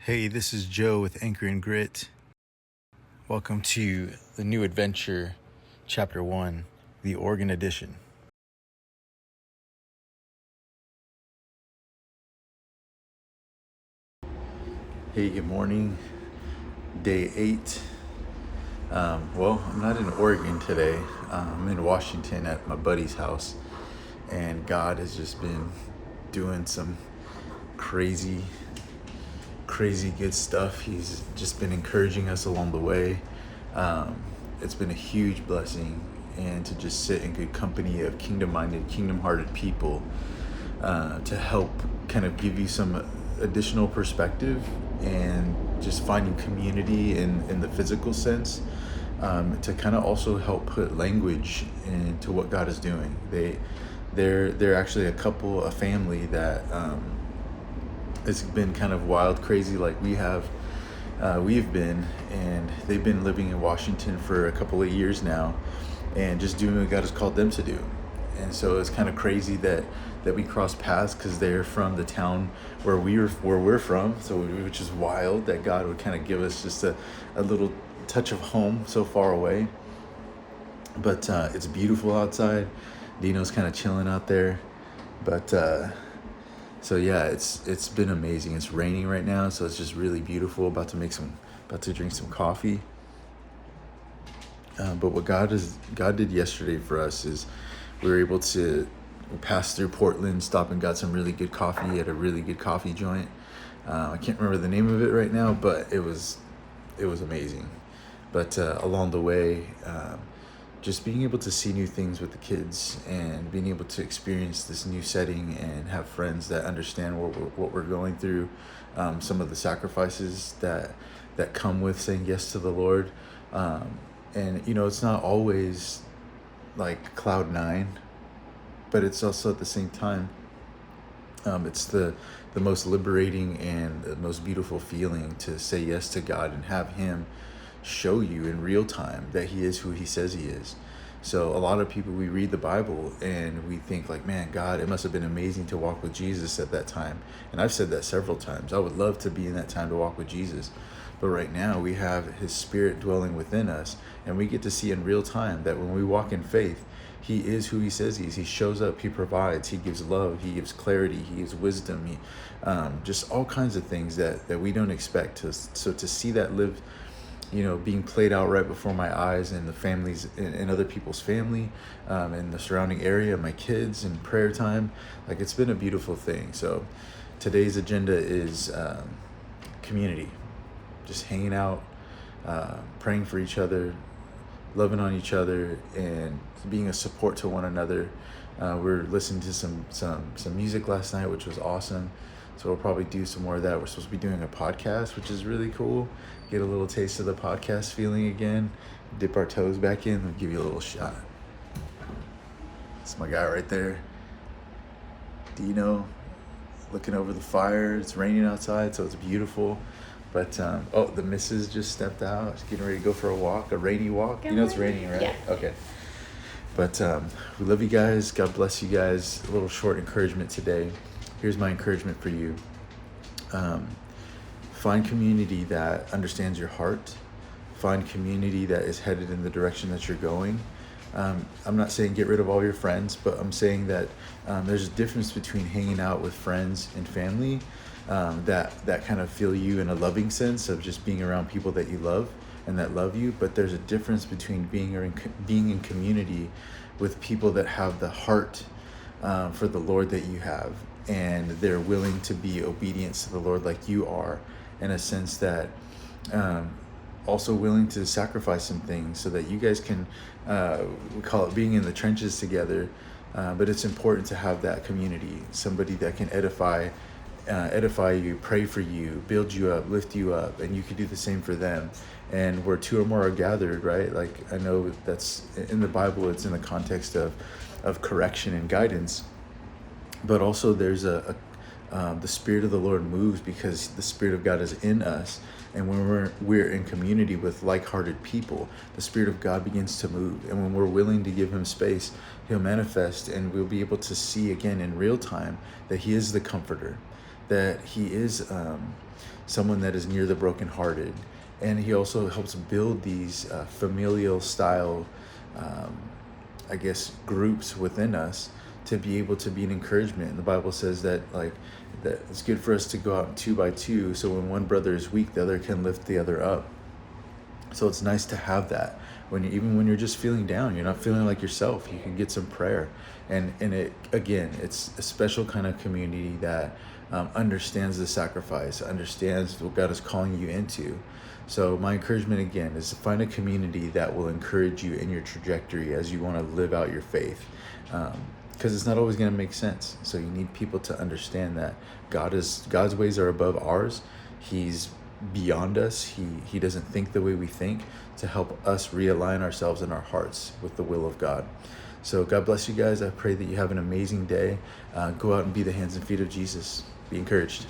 Hey, this is Joe with Anchor and Grit. Welcome to the new adventure, Chapter 1, the Oregon Edition. Hey, good morning. Day 8. Well, I'm not in Oregon today. I'm in Washington at my buddy's house. And God has just been doing some crazy good stuff. He's just been encouraging us along the way. It's been a huge blessing, and to just sit in good company of kingdom-minded, kingdom-hearted people to help kind of give you some additional perspective and just finding community in the physical sense, to kind of also help put language into what God is doing. They're actually a family that it's been kind of wild, crazy like we've been, and they've been living in Washington for a couple of years now and just doing what God has called them to do. And so it's kind of crazy that we cross paths because they're from the town where we're from, so which is wild that God would kind of give us just a little touch of home so far away. But it's beautiful outside. Dino's kind of chilling out there, but so yeah, it's been amazing. It's raining right now, so it's just really beautiful. About to drink some coffee. But what God did yesterday for us is we were able to pass through Portland, stop and got some really good coffee at a really good coffee joint. I can't remember the name of it right now, but it was amazing. But along the way, just being able to see new things with the kids and being able to experience this new setting and have friends that understand what we're going through, some of the sacrifices that come with saying yes to the Lord. And it's not always like cloud nine, but it's also at the same time, it's the most liberating and the most beautiful feeling to say yes to God and have Him show you in real time that He is who He says He is. So a lot of people, we read the Bible and we think like, man, God, it must have been amazing to walk with Jesus at that time. And I've said that several times. I would love to be in that time to walk with Jesus. But right now we have His Spirit dwelling within us, and we get to see in real time that when we walk in faith, He is who He says He is. He shows up, He provides, He gives love, He gives clarity, He gives wisdom, He just all kinds of things that we don't expect. So to see that live, being played out right before my eyes, and the families and other people's family, and the surrounding area, my kids, and prayer time, like it's been a beautiful thing. So today's agenda is community, just hanging out, praying for each other, loving on each other, and being a support to one another. We're listening to some music last night, which was awesome. So we'll probably do some more of that. We're supposed to be doing a podcast, which is really cool. Get a little taste of the podcast feeling again. Dip our toes back in and give you a little shot. That's my guy right there. Dino, looking over the fire. It's raining outside, so it's beautiful. But, the missus just stepped out. She's getting ready to go for a walk, a rainy walk. It's raining, right? Yeah. Okay. But we love you guys. God bless you guys. A little short encouragement today. Here's my encouragement for you. Find community that understands your heart. Find community that is headed in the direction that you're going. I'm not saying get rid of all your friends, but I'm saying that there's a difference between hanging out with friends and family that kind of feel you in a loving sense of just being around people that you love and that love you. But there's a difference between being in community with people that have the heart for the Lord that you have, and they're willing to be obedient to the Lord like you are, in a sense that also willing to sacrifice some things so that you guys can, we call it being in the trenches together, but it's important to have that community, somebody that can edify you, pray for you, build you up, lift you up, and you can do the same for them. And where two or more are gathered, right? Like, I know that's in the Bible, it's in the context of correction and guidance, but also there's the Spirit of the Lord moves because the Spirit of God is in us. And when we're in community with like-hearted people, the Spirit of God begins to move. And when we're willing to give Him space, He'll manifest, and we'll be able to see again in real time that He is the comforter, that He is someone that is near the brokenhearted. And he also helps build these familial style, um, I guess, groups within us to be able to be an encouragement. And the Bible says that that it's good for us to go out 2 by 2, so when one brother is weak, the other can lift the other up. So it's nice to have that even when you're just feeling down, you're not feeling like yourself, you can get some prayer. And it, again, it's a special kind of community that understands the sacrifice, understands what God is calling you into. So my encouragement again is to find a community that will encourage you in your trajectory as you want to live out your faith. Because it's not always going to make sense. So you need people to understand that God's ways are above ours. He's beyond us. He doesn't think the way we think, to help us realign ourselves in our hearts with the will of God. So God bless you guys. I pray that you have an amazing day. Go out and be the hands and feet of Jesus. Be encouraged.